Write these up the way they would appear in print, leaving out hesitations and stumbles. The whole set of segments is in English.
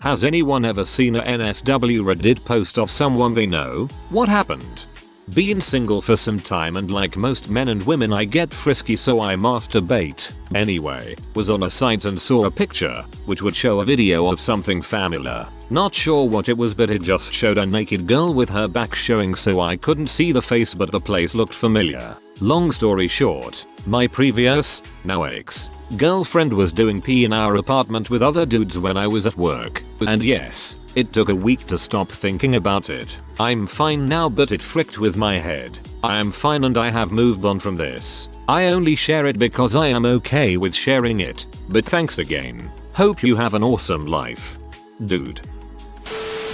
Has anyone ever seen a NSW Reddit post of someone they know? What happened? Been single for some time and like most men and women I get frisky, so I masturbate. Anyway, was on a site and saw a picture, which would show a video of something familiar. Not sure what it was, but it just showed a naked girl with her back showing, so I couldn't see the face, but the place looked familiar. Long story short, my previous, now ex-girlfriend was doing pee in our apartment with other dudes when I was at work. And yes, it took a week to stop thinking about it. I'm fine now, but it fricked with my head. I am fine and I have moved on from this. I only share it because I am okay with sharing it. But thanks again. Hope you have an awesome life. Dude.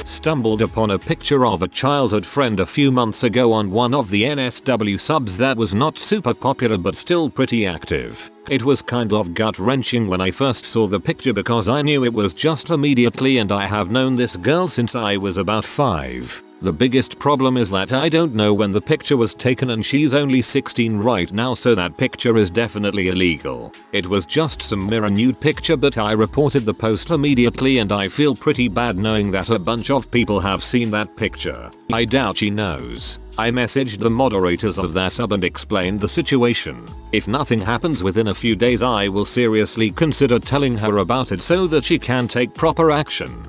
Stumbled upon a picture of a childhood friend a few months ago on one of the NSW subs that was not super popular but still pretty active. It was kind of gut-wrenching when I first saw the picture because I knew it was just immediately, and I have known this girl since I was about 5. The biggest problem is that I don't know when the picture was taken, and she's only 16 right now, so that picture is definitely illegal. It was just some mirror nude picture, but I reported the post immediately, and I feel pretty bad knowing that a bunch of people have seen that picture. I doubt she knows. I messaged the moderators of that sub and explained the situation. If nothing happens within a few days, I will seriously consider telling her about it so that she can take proper action.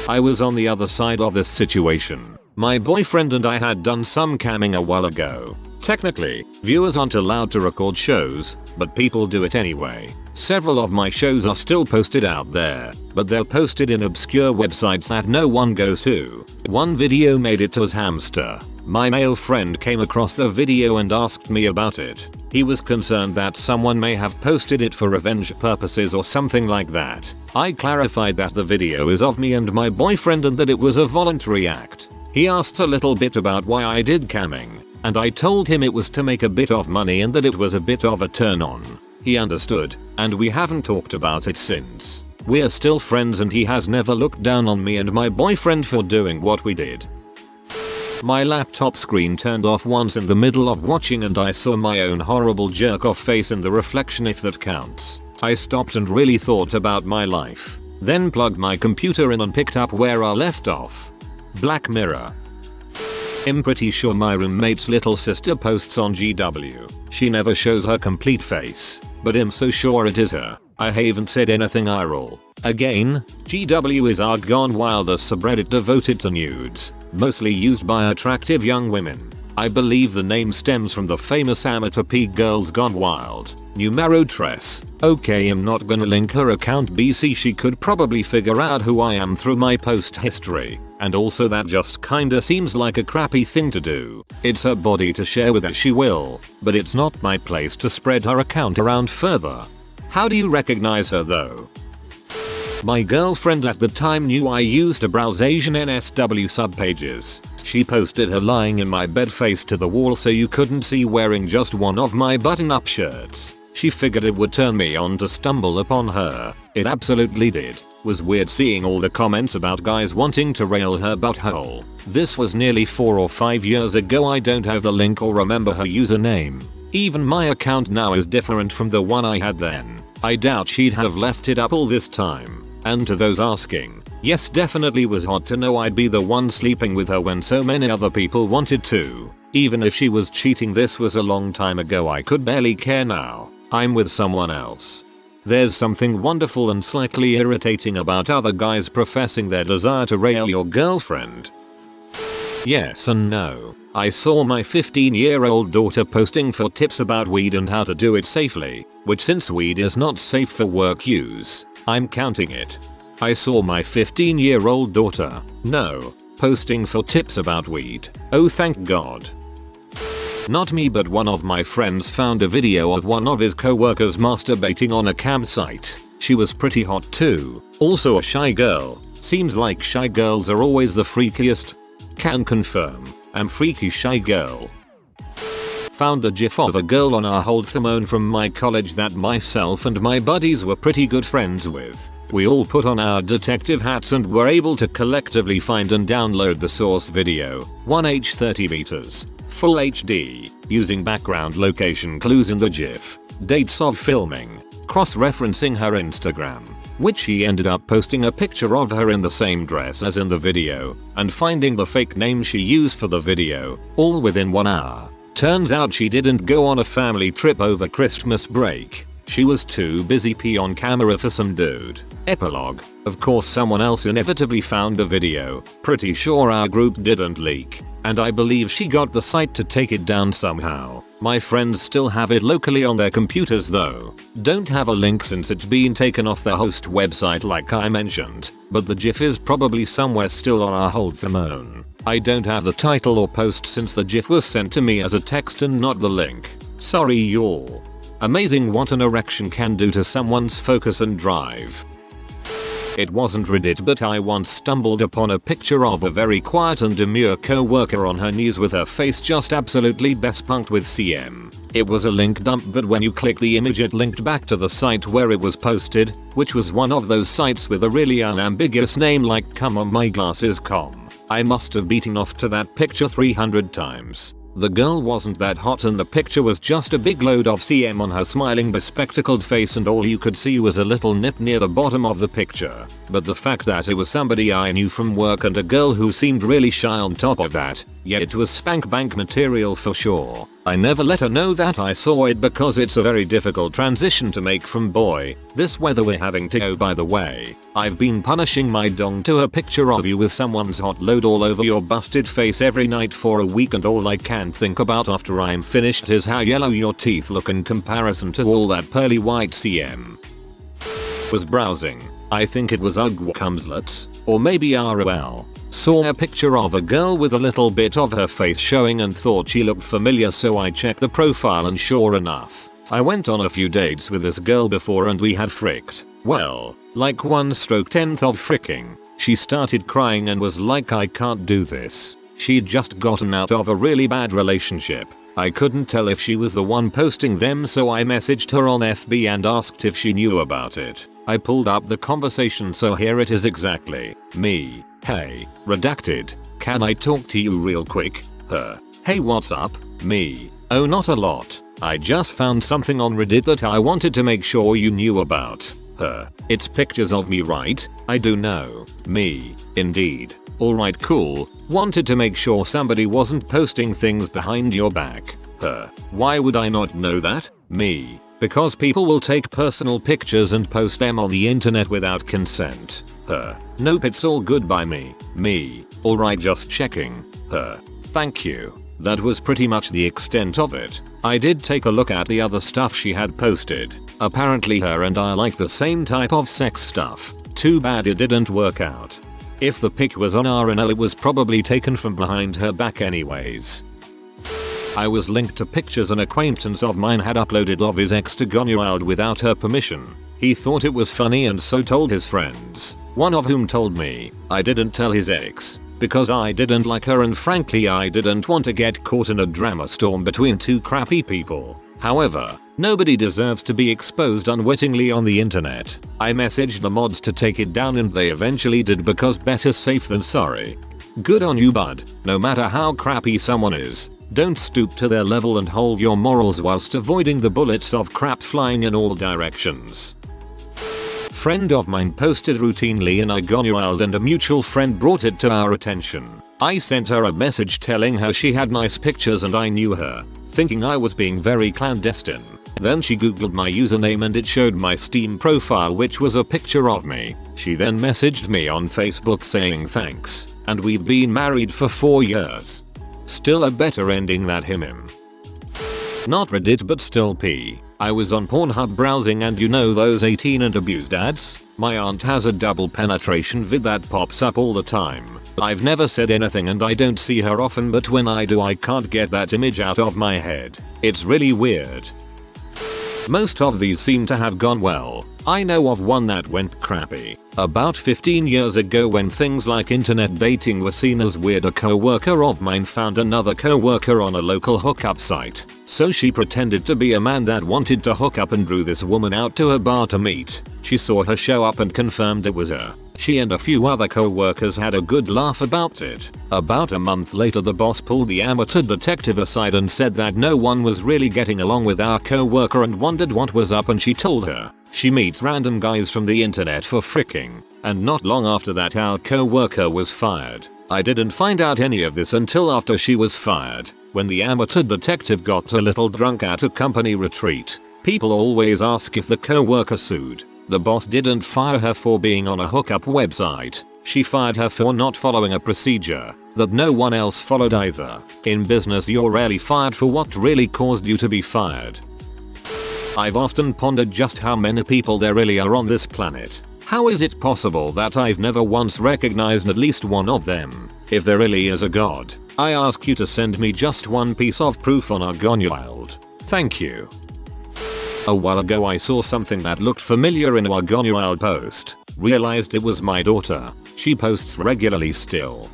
I was on the other side of this situation. My boyfriend and I had done some camming a while ago. Technically, viewers aren't allowed to record shows, but people do it anyway. Several of my shows are still posted out there, but they're posted in obscure websites that no one goes to. One video made it as Hamster. My male friend came across the video and asked me about it. He was concerned that someone may have posted it for revenge purposes or something like that. I clarified that the video is of me and my boyfriend and that it was a voluntary act. He asked a little bit about why I did camming, and I told him it was to make a bit of money and that it was a bit of a turn on. He understood, and we haven't talked about it since. We're still friends and he has never looked down on me and my boyfriend for doing what we did. My laptop screen turned off once in the middle of watching and I saw my own horrible jerk-off face in the reflection, if that counts. I stopped and really thought about my life. Then plugged my computer in and picked up where I left off. Black Mirror. I'm pretty sure my roommate's little sister posts on GW. She never shows her complete face, but I'm so sure it is her. I haven't said anything IRL. Again, GW is our Gone Wilder subreddit devoted to nudes, mostly used by attractive young women. I believe the name stems from the famous amateur peak girls Gone Wild. Numero tres. Okay, I'm not gonna link her account BC, she could probably figure out who I am through my post history. And also that just kinda seems like a crappy thing to do. It's her body to share with as she will, but it's not my place to spread her account around further. How do you recognize her though? My girlfriend at the time knew I used to browse Asian NSW subpages. She posted her lying in my bed face to the wall so you couldn't see, wearing just one of my button-up shirts. She figured it would turn me on to stumble upon her. It absolutely did. Was weird seeing all the comments about guys wanting to rail her butthole. This was nearly 4 or 5 years ago. I don't have the link or remember her username. Even my account now is different from the one I had then. I doubt she'd have left it up all this time. And to those asking, yes, definitely was hot to know I'd be the one sleeping with her when so many other people wanted to. Even if she was cheating, this was a long time ago. I could barely care now. I'm with someone else. There's something wonderful and slightly irritating about other guys professing their desire to rail your girlfriend. Yes and no. I saw my 15-year-old daughter posting for tips about weed and how to do it safely, which, since weed is not safe for work use, I'm counting it. I saw my 15-year-old daughter, no, posting for tips about weed. Oh, thank God. Not me, but one of my friends found a video of one of his coworkers masturbating on a campsite. She was pretty hot too. Also a shy girl. Seems like shy girls are always the freakiest. Can confirm. I'm freaky shy girl. Found a gif of a girl on our hold phone from my college that myself and my buddies were pretty good friends with. We all put on our detective hats and were able to collectively find and download the source video, 1h30 meters, full HD, using background location clues in the gif, dates of filming, cross-referencing her Instagram. which she ended up posting a picture of her in the same dress as in the video, and finding the fake name she used for the video, all within 1 hour. Turns out she didn't go on a family trip over Christmas break. She was too busy pee on camera for some dude. Epilogue. Of course someone else inevitably found the video. Pretty sure our group didn't leak. And I believe she got the site to take it down somehow. My friends still have it locally on their computers though. Don't have a link since it's been taken off the host website like I mentioned, but the GIF is probably somewhere still on our hold phone. I don't have the title or post since the GIF was sent to me as a text and not the link. Sorry y'all. Amazing what an erection can do to someone's focus and drive. It wasn't Reddit, but I once stumbled upon a picture of a very quiet and demure coworker on her knees with her face just absolutely bespunked with CM. It was a link dump, but when you click the image it linked back to the site where it was posted, which was one of those sites with a really unambiguous name like comeonmyglasses.com. I must have beaten off to that picture 300 times. The girl wasn't that hot and the picture was just a big load of CM on her smiling bespectacled face, and all you could see was a little nip near the bottom of the picture. But the fact that it was somebody I knew from work and a girl who seemed really shy on top of that, yeah, it was spank bank material for sure. I never let her know that I saw it because it's a very difficult transition to make from boy, this weather we're having to go. By the way, I've been punishing my dong to a picture of you with someone's hot load all over your busted face every night for a week, and all I can think about after I'm finished is how yellow your teeth look in comparison to all that pearly white CM. Was browsing. I think it was Ugwcumslets, or maybe ROL. Saw a picture of a girl with a little bit of her face showing and thought she looked familiar, so I checked the profile and sure enough, I went on a few dates with this girl before and we had fricked. Well, like 1/10th of fricking. She started crying and was like, I can't do this. She'd just gotten out of a really bad relationship. I couldn't tell if she was the one posting them, so I messaged her on FB and asked if she knew about it. I pulled up the conversation, so here it is exactly. Me. Hey, redacted. Can I talk to you real quick? Her. Hey, what's up? Me. Oh, not a lot. I just found something on Reddit that I wanted to make sure you knew about. Her. It's pictures of me, right? I do know. Me. Indeed. Alright, cool. Wanted to make sure somebody wasn't posting things behind your back. Her. Why would I not know that? Me. Because people will take personal pictures and post them on the internet without consent. Her. Nope, it's all good by me. Me. Alright, just checking. Her. Thank you. That was pretty much the extent of it. I did take a look at the other stuff she had posted. Apparently her and I like the same type of sex stuff. Too bad it didn't work out. If the pic was on RNL, it was probably taken from behind her back anyways. I was linked to pictures an acquaintance of mine had uploaded of his ex to Gonuwild without her permission. He thought it was funny and so told his friends, one of whom told me. I didn't tell his ex, because I didn't like her and frankly I didn't want to get caught in a drama storm between two crappy people. However, nobody deserves to be exposed unwittingly on the internet. I messaged the mods to take it down and they eventually did, because better safe than sorry. Good on you, bud. No matter how crappy someone is, don't stoop to their level and hold your morals whilst avoiding the bullets of crap flying in all directions. Friend of mine posted routinely in Gonuwild and a mutual friend brought it to our attention. I sent her a message telling her she had nice pictures and I knew her, thinking I was being very clandestine. Then she googled my username and it showed my Steam profile, which was a picture of me. She then messaged me on Facebook saying thanks, and we've been married for 4 years. Still a better ending than him. Not Reddit, but still P. I was on Pornhub browsing and you know those 18 and abused ads? My aunt has a double penetration vid that pops up all the time. I've never said anything and I don't see her often, but when I do I can't get that image out of my head. It's really weird. Most of these seem to have gone well. I know of one that went crappy. About 15 years ago, when things like internet dating were seen as weird, a coworker of mine found another coworker on a local hookup site. So she pretended to be a man that wanted to hook up and drew this woman out to her bar to meet. She saw her show up and confirmed it was her. She and a few other coworkers had a good laugh about it. About a month later, the boss pulled the amateur detective aside and said that no one was really getting along with our coworker and wondered what was up, and she told her. She meets random guys from the internet for fricking, and not long after that our co-worker was fired. I didn't find out any of this until after she was fired, when the amateur detective got a little drunk at a company retreat. People always ask if the co-worker sued. The boss didn't fire her for being on a hookup website. She fired her for not following a procedure that no one else followed either. In business, you're rarely fired for what really caused you to be fired. I've often pondered just how many people there really are on this planet. How is it possible that I've never once recognized at least one of them? If there really is a god, I ask you to send me just one piece of proof on Argonuwild. Thank you. A while ago I saw something that looked familiar in a Argonuwild post. Realized it was my daughter. She posts regularly still.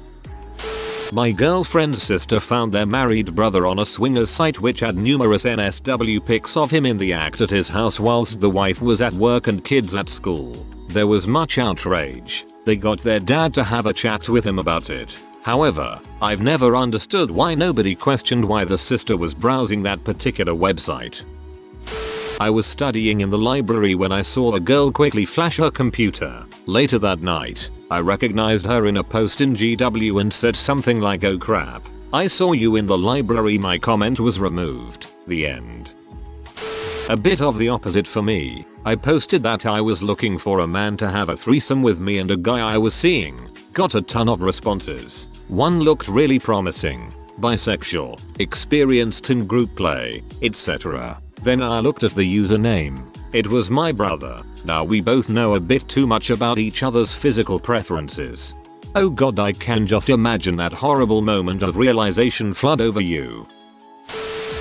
My girlfriend's sister found their married brother on a swingers site which had numerous NSFW pics of him in the act at his house whilst the wife was at work and kids at school. There was much outrage. They got their dad to have a chat with him about it. However, I've never understood why nobody questioned why the sister was browsing that particular website. I was studying in the library when I saw a girl quickly flash her computer. Later that night, I recognized her in a post in GW and said something like, "Oh crap, I saw you in the library." My comment was removed. The end. A bit of the opposite for me. I posted that I was looking for a man to have a threesome with me and a guy I was seeing. Got a ton of responses. One looked really promising. Bisexual, experienced in group play, etc. Then I looked at the username. It was my brother. Now we both know a bit too much about each other's physical preferences. Oh god, I can just imagine that horrible moment of realization flood over you.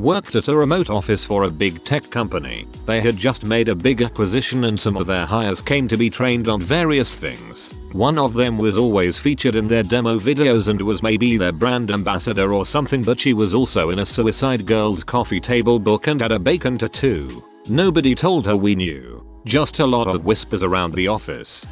Worked at a remote office for a big tech company. They had just made a big acquisition and some of their hires came to be trained on various things. One of them was always featured in their demo videos and was maybe their brand ambassador or something, but she was also in a Suicide Girls coffee table book and had a bacon tattoo. Nobody told her we knew. Just a lot of whispers around the office.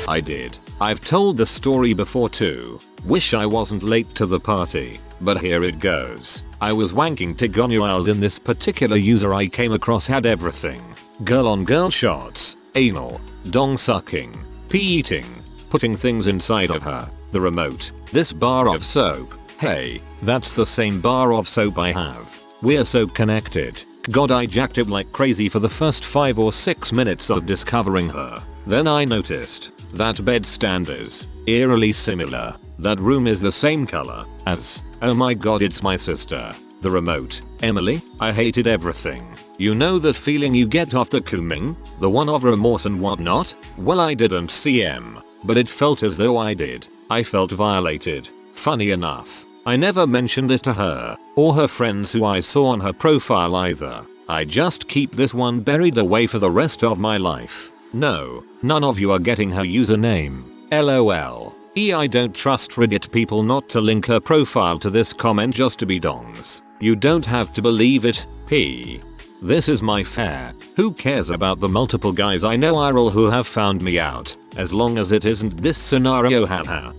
I did. I've told the story before too. Wish I wasn't late to the party, but here it goes. I was wanking to Argonuwild and this particular user I came across had everything. Girl on girl shots, anal, dong sucking, pee eating, putting things inside of her, the remote, this bar of soap. Hey, that's the same bar of soap I have. We're so connected. God, I jacked it like crazy for the first 5 or 6 minutes of discovering her. Then I noticed that bed stand is eerily similar. That room is the same color as, oh my god, it's my sister. The remote, Emily. I hated everything. You know that feeling you get after cooming? The one of remorse and whatnot? Well, I didn't CM, but it felt as though I did. I felt violated. Funny enough, I never mentioned it to her, or her friends who I saw on her profile either. I just keep this one buried away for the rest of my life. No, none of you are getting her username. LOL. I don't trust Reddit people not to link her profile to this comment just to be dongs. You don't have to believe it, P. This is my fare. Who cares about the multiple guys I know IRL who have found me out, as long as it isn't this scenario, haha.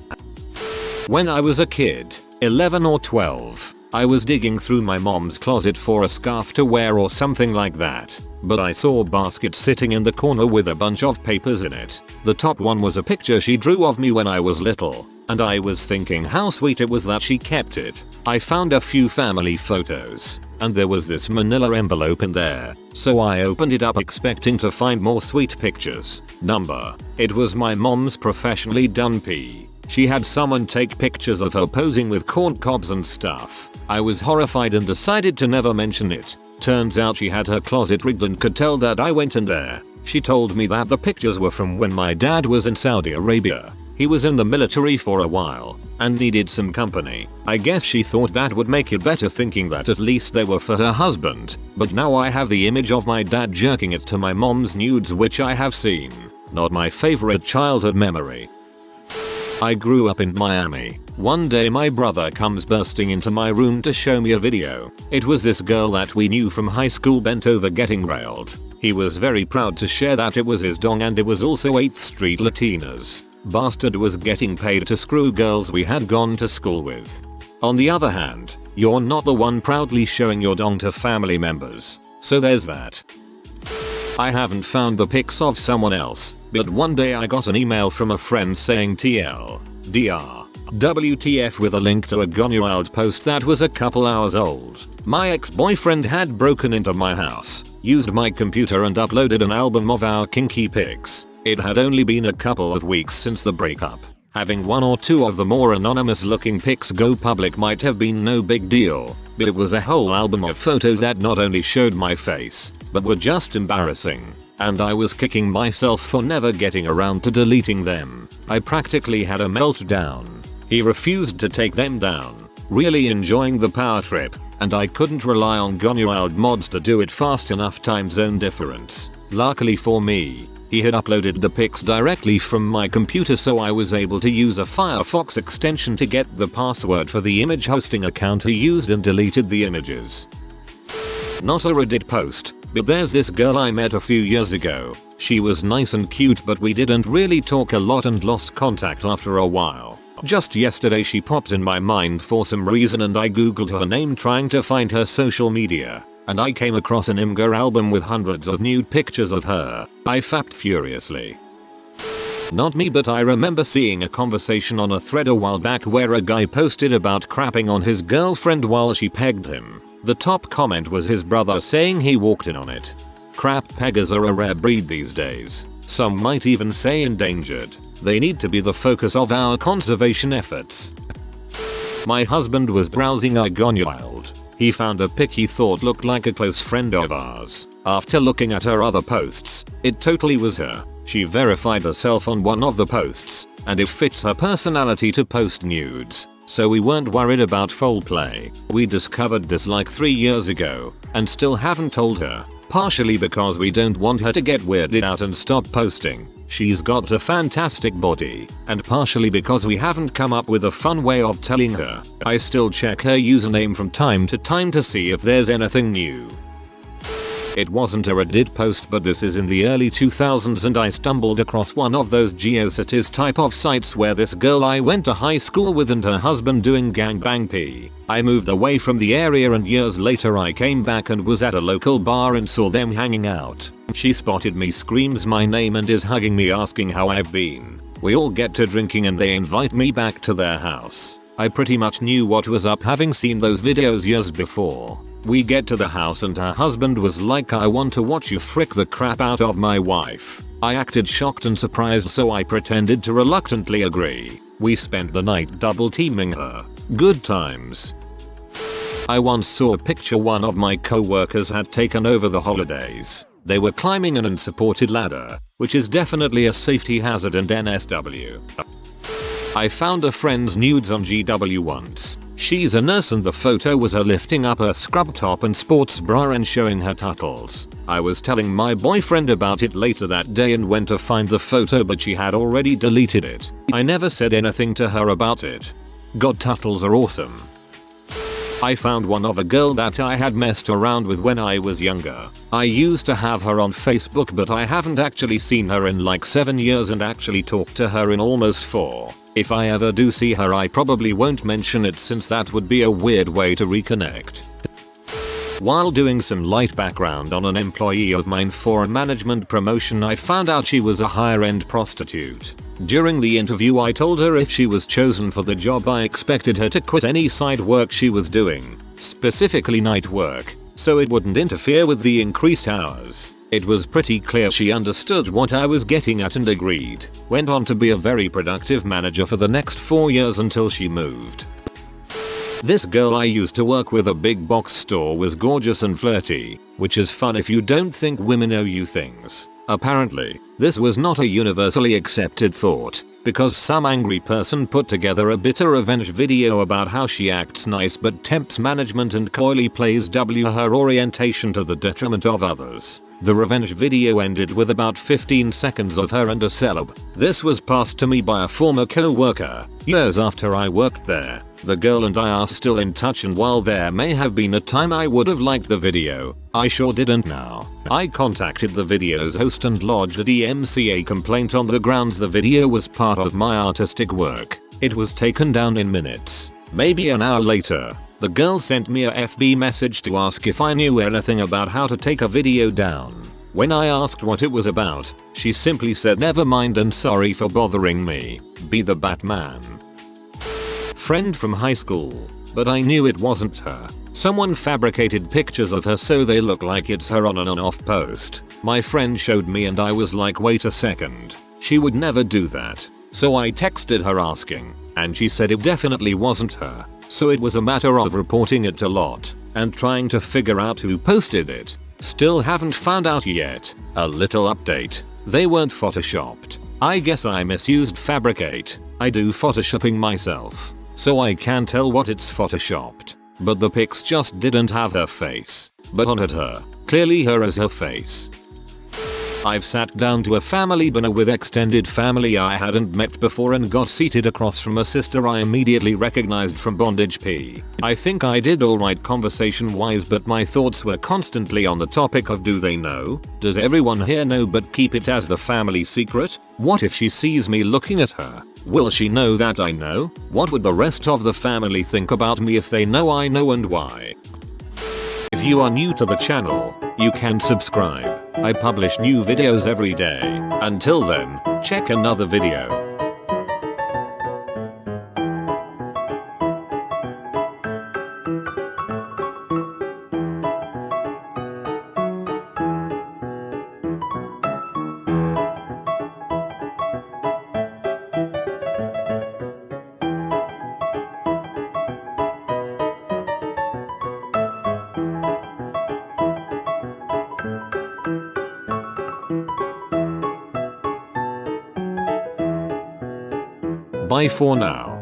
When I was a kid, 11 or 12, I was digging through my mom's closet for a scarf to wear or something like that, but I saw a basket sitting in the corner with a bunch of papers in it. The top one was a picture she drew of me when I was little, and I was thinking how sweet it was that she kept it. I found a few family photos, and there was this manila envelope in there, so I opened it up expecting to find more sweet pictures. It was my mom's professionally done pee. She had someone take pictures of her posing with corn cobs and stuff. I was horrified and decided to never mention it. Turns out she had her closet rigged and could tell that I went in there. She told me that the pictures were from when my dad was in Saudi Arabia. He was in the military for a while and needed some company. I guess she thought that would make it better, thinking that at least they were for her husband. But now I have the image of my dad jerking it to my mom's nudes, which I have seen. Not my favorite childhood memory. I grew up in Miami. One day my brother comes bursting into my room to show me a video. It was this girl that we knew from high school bent over getting railed. He was very proud to share that it was his dong and it was also 8th Street Latinas. Bastard was getting paid to screw girls we had gone to school with. On the other hand, you're not the one proudly showing your dong to family members. So there's that. I haven't found the pics of someone else, but one day I got an email from a friend saying TL, DR, WTF with a link to a gone wild post that was a couple hours old. My ex-boyfriend had broken into my house, used my computer and uploaded an album of our kinky pics. It had only been a couple of weeks since the breakup. Having one or two of the more anonymous looking pics go public might have been no big deal, but it was a whole album of photos that not only showed my face, but were just embarrassing. And I was kicking myself for never getting around to deleting them. I practically had a meltdown. He refused to take them down, really enjoying the power trip, and I couldn't rely on Gone Wild mods to do it fast enough. Time zone difference. Luckily for me, he had uploaded the pics directly from my computer, so I was able to use a Firefox extension to get the password for the image hosting account he used and deleted the images. Not a Reddit post, but there's this girl I met a few years ago. She was nice and cute, but we didn't really talk a lot and lost contact after a while. Just yesterday she popped in my mind for some reason and I googled her name trying to find her social media. And I came across an Imgur album with hundreds of nude pictures of her. I fapped furiously. Not me, but I remember seeing a conversation on a thread a while back where a guy posted about crapping on his girlfriend while she pegged him. The top comment was his brother saying he walked in on it. Crap peggers are a rare breed these days. Some might even say endangered. They need to be the focus of our conservation efforts. My husband was browsing our Gone Wild. He found a pic he thought looked like a close friend of ours. After looking at her other posts, it totally was her. She verified herself on one of the posts, and it fits her personality to post nudes, so we weren't worried about foul play. We discovered this like 3 years ago, and still haven't told her, partially because we don't want her to get weirded out and stop posting. She's got a fantastic body, and partially because we haven't come up with a fun way of telling her. I still check her username from time to time to see if there's anything new. It wasn't a Reddit post, but this is in the early 2000s and I stumbled across one of those GeoCities type of sites where this girl I went to high school with and her husband doing gangbang pee. I moved away from the area and years later I came back and was at a local bar and saw them hanging out. She spotted me, screams my name and is hugging me asking how I've been. We all get to drinking and they invite me back to their house. I pretty much knew what was up having seen those videos years before. We get to the house and her husband was like, I want to watch you frick the crap out of my wife. I acted shocked and surprised, so I pretended to reluctantly agree. We spent the night double teaming her. Good times. I once saw a picture one of my coworkers had taken over the holidays. They were climbing an unsupported ladder, which is definitely a safety hazard in NSFW. I found a friend's nudes on GW once. She's a nurse and the photo was her lifting up her scrub top and sports bra and showing her tuttles. I was telling my boyfriend about it later that day and went to find the photo, but she had already deleted it. I never said anything to her about it. God, tuttles are awesome. I found one of a girl that I had messed around with when I was younger. I used to have her on Facebook, but I haven't actually seen her in like 7 years and actually talked to her in almost 4. If I ever do see her, I probably won't mention it since that would be a weird way to reconnect. While doing some light background on an employee of mine for a management promotion, I found out she was a higher-end prostitute. During the interview I told her if she was chosen for the job I expected her to quit any side work she was doing, specifically night work, so it wouldn't interfere with the increased hours. It was pretty clear she understood what I was getting at and agreed. Went on to be a very productive manager for the next 4 years until she moved. This girl I used to work with a big box store was gorgeous and flirty, which is fun if you don't think women owe you things. Apparently, this was not a universally accepted thought, because some angry person put together a bitter revenge video about how she acts nice but tempts management and coyly plays her orientation to the detriment of others. The revenge video ended with about 15 seconds of her and a celeb. This was passed to me by a former co-worker, years after I worked there. The girl and I are still in touch, and while there may have been a time I would have liked the video, I sure didn't now. I contacted the video's host and lodged a DMCA complaint on the grounds the video was part of my artistic work. It was taken down in minutes. Maybe an hour later, the girl sent me a FB message to ask if I knew anything about how to take a video down. When I asked what it was about, she simply said never mind and sorry for bothering me. Be the Batman. Friend from high school, but I knew it wasn't her. Someone fabricated pictures of her so they look like it's her on an on-off post. My friend showed me and I was like, wait a second. She would never do that. So I texted her asking, and she said it definitely wasn't her. So it was a matter of reporting it to lot and trying to figure out who posted it. Still haven't found out yet. A little update. They weren't photoshopped. I guess I misused fabricate. I do photoshopping myself, so I can tell what it's photoshopped. But the pics just didn't have her face, but on her. Clearly her as her face. I've sat down to a family dinner with extended family I hadn't met before and got seated across from a sister I immediately recognized from Bondage P. I think I did alright conversation wise, but my thoughts were constantly on the topic of do they know? Does everyone here know but keep it as the family secret? What if she sees me looking at her? Will she know that I know? What would the rest of the family think about me if they know I know, and why? If you are new to the channel, you can subscribe. I publish new videos every day. Until then, check another video. Bye for now.